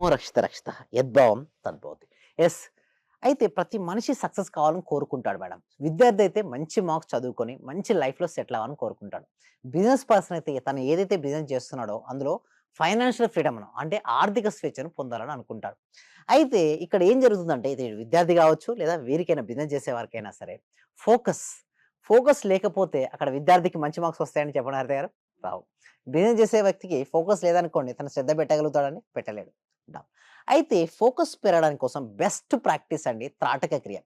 ఓ రక్షిత రక్షిత యద్భావం తద్భవతి. యెస్. అయితే ప్రతి మనిషి సక్సెస్ కావాలని కోరుకుంటాడు మేడం. విద్యార్థి అయితే మంచి మార్క్స్ చదువుకొని మంచి లైఫ్‌లో సెటిల్ అవ్వాలని కోరుకుంటాడు. బిజినెస్ పర్సన్ అయితే తను ఏదైతే బిజినెస్ చేస్తున్నాడో అందులో ఫైనాన్షియల్ ఫ్రీడమ్‌ను అంటే ఆర్థిక స్వేచ్ఛను పొందాలని అనుకుంటాడు. అయితే ఇక్కడ ఏం జరుగుతుందంటే ఇది విద్యార్థి కావచ్చు లేదా వీరికైనా బిజినెస్ చేసేవారికైనా సరే ఫోకస్, ఫోకస్ లేకపోతే అక్కడ విద్యార్థికి మంచి మార్క్స్ వస్తాయని చెప్పండి హరిత గారు? రావు. బిజినెస్ చేసే వ్యక్తికి ఫోకస్ లేదనుకోండి తను శ్రద్ధ పెట్టగలుగుతాడండి? పెట్టలేడు. డ అయితే ఫోకస్ పెరగడానికి కోసం బెస్ట్ ప్రాక్టీస్ అండి త్రాటక క్రియ.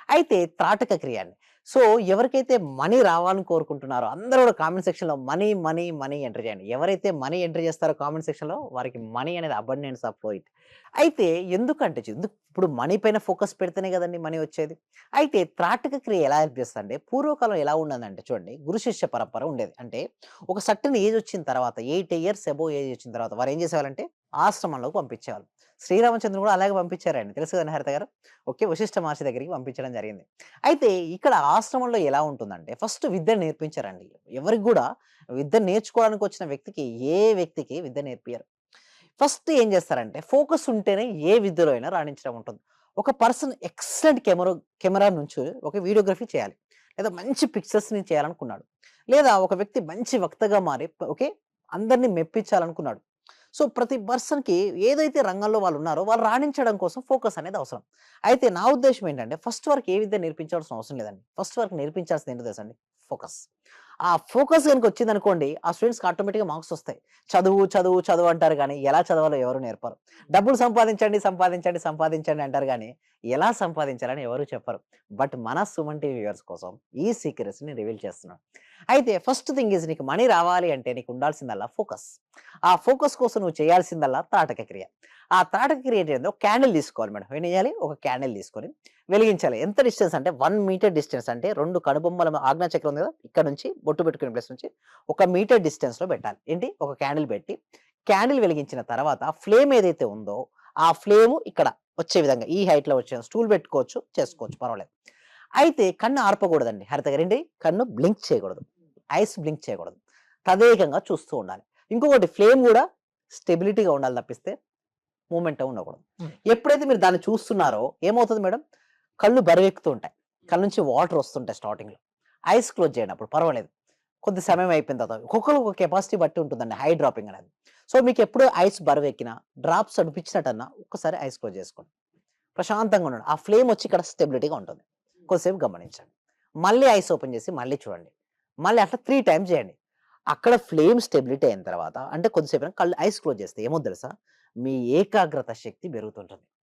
అయితే త్రాటక క్రియ అండి. సో, ఎవరికైతే మనీ రావాలని కోరుకుంటున్నారో అందరూ కూడా కామెంట్ సెక్షన్‌లో మనీ, మనీ, మనీ ఎంటర్ చేయండి. ఎవరైతే మనీ ఎంటర్ చేస్తారో కామెంట్ సెక్షన్‌లో వారికి మనీ అనేది అబండెన్స్ ఆఫ్ ఫ్లో ఇట్. అయితే ఎందుకంటే ఇప్పుడు మనీ పైన ఫోకస్ పెడితేనే కదండీ మనీ వచ్చేది. అయితే త్రాటక క్రియ ఎలా హెల్ప్ చేస్తదంటే పూర్వకాలం ఎలా ఉన్నదంటే చూడండి గురు శిష్య పరంపర ఉండేది. అంటే ఒక సర్టెన్ ఏజ్ వచ్చిన తర్వాత 8 ఇయర్స్ అబోవ్ ఏజ్ వచ్చిన తర్వాత వారు ఏం చేసేవాళ్ళంటే ఆశ్రమంలోకి పంపించేవాళ్ళు. శ్రీరామచంద్రుడు కూడా అలాగే పంపించారండి. తెలుసు కదండీ హరిత గారు. ఓకే. వశిష్ఠ మహర్షి దగ్గరికి పంపించడం జరిగింది. అయితే ఇక్కడ ఆశ్రమంలో ఎలా ఉంటుందంటే ఫస్ట్ విద్య నేర్పించరండి. ఎవరికి గూడా విద్య నేర్చుకోవడానికి వచ్చిన వ్యక్తికి ఏ వ్యక్తికి విద్య నేర్పియరు. ఫస్ట్ ఏం చేస్తారంటే ఫోకస్ ఉంటేనే ఏ విద్యలో అయినా రాణించడం ఉంటుంది. ఒక పర్సన్ ఎక్సలెంట్ కెమెరా నుంచి ఒక వీడియోగ్రఫీ చేయాలి. లేదా మంచి పిక్చర్స్‌ని చేయాలనుకున్నాడు. లేదా ఒక వ్యక్తి మంచి వక్తగా మారి ఓకే. అందరిని మెప్పించాలనుకున్నాడు. సో, ప్రతి పర్సన్‌కి ఏదైతే రంగంలో వాళ్ళున్నారో వాళ్ళు రాణించడం కోసం ఫోకస్ అనేది అవసరం. అయితే నా ఉద్దేశ్యం ఏంటంటే ఫస్ట్ వరకు ఏ విద్య నేర్పించాల్సిన అవసరం లేదండి. ఫస్ట్ వరకు నేర్పించాల్సింది ఏంటో తెలుసా అండి? ఫోకస్. ఆ ఫోకస్ గనుక వచ్చిందనుకోండి ఆ స్టూడెంట్స్‌కి ఆటోమేటిక్‌గా మార్క్స్ వస్తాయి. చదువు, చదువు, చదువు అంటారు గానీ ఎలా చదవాలో ఎవరు నేర్పరు. డబ్బులు సంపాదించండి, సంపాదించండి, సంపాదించండి అంటారు గానీ ఎలా సంపాదించాలని ఎవరు చెప్పరు. బట్ మన సుమన్ టీవీ వ్యూవర్స్ కోసం ఈ సీక్రెట్స్‌ని రివీల్ చేస్తున్నాను. అయితే ఫస్ట్ థింగ్ ఈజ్ నీకు మనీ రావాలి అంటే నీకు ఉండాల్సిందల్లా ఫోకస్. ఆ ఫోకస్ కోసం నువ్వు చేయాల్సిందల్లా తాటక క్రియ. ఆ తాటక క్రియ ఏంటంటే ఒక క్యాండిల్ తీసుకోవాలి మేడం. ఏం చేయాలి? ఒక క్యాండిల్ తీసుకొని వెలిగించాలి. ఎంత డిస్టెన్స్ అంటే 1 మీటర్ డిస్టెన్స్ అంటే 2 కనుబొమ్మల ఆజ్ఞా చక్రం ఉంది కదా! ఇక్కడ నుంచి బొట్టు పెట్టుకునే ప్లేస్ నుంచి 1 మీటర్ డిస్టెన్స్‌లో పెట్టాలి. ఏంటి? ఒక క్యాండిల్ పెట్టి, క్యాండిల్ వెలిగించిన తర్వాత ఫ్లేమ్ ఏదైతే ఉందో, ఆ ఫ్లేము ఇక్కడ వచ్చే విధంగా ఈ హైట్‌లో వచ్చే స్టూల్ పెట్టుకోవచ్చు, చేసుకోవచ్చు పర్వాలేదు. అయితే కన్ను ఆర్పకూడదండి. హరిత గారేంటి? కన్ను బ్లింక్ చేయకూడదు. ఐస్ బ్లింక్ చేయకూడదు. తదేకంగా చూస్తూ ఉండాలి. ఇంకొకటి ఫ్లేమ్ గూడా స్టెబిలిటీగా ఉండాలి తప్పిస్తే మూవ్‌మెంటం ఉండకూడదు. ఎప్పుడైతే మీరు దాన్ని చూస్తున్నారో ఏమవుతది మేడం? కళ్ళు బరువెక్కుతూ ఉంటాయి. కళ్ళ నుంచి వాటర్ వస్తుంటాయి స్టార్టింగ్‌లో. ఐస్ క్లోజ్ చేయండి అప్పుడు పర్వాలేదు. కొద్ది సమయం అయిపోయిన తర్వాత ఒక్కొక్కళ్ళు ఒక కెపాసిటీ బట్టి ఉంటుందండి హై డ్రాపింగ్ అనేది. సో, మీకెప్పుడు ఐస్ బరువెక్కినా, డ్రాప్స్ అనిపించినట్టన్నా ఒక్కసారి ఐస్ క్లోజ్ చేసుకోండి. ప్రశాంతంగా ఉండండి. ఆ ఫ్లేమ్ వచ్చి ఇక్కడ స్టెబిలిటీగా ఉంటుంది. కొద్దిసేపు గమనించండి. మళ్ళీ ఐస్ ఓపెన్ చేసి మళ్ళీ చూడండి. మళ్ళీ అట్లా 3 టైమ్స్ చేయండి. అక్కడ ఫ్లేమ్ స్టెబిలిటీ అయిన తర్వాత అంటే కొద్దిసేపైనా కళ్ళు ఐస్ క్లోజ్ చేస్తే ఏమవుద్ది తెలుసా? మీ ఏకాగ్రత శక్తి పెరుగుతుంటుంది.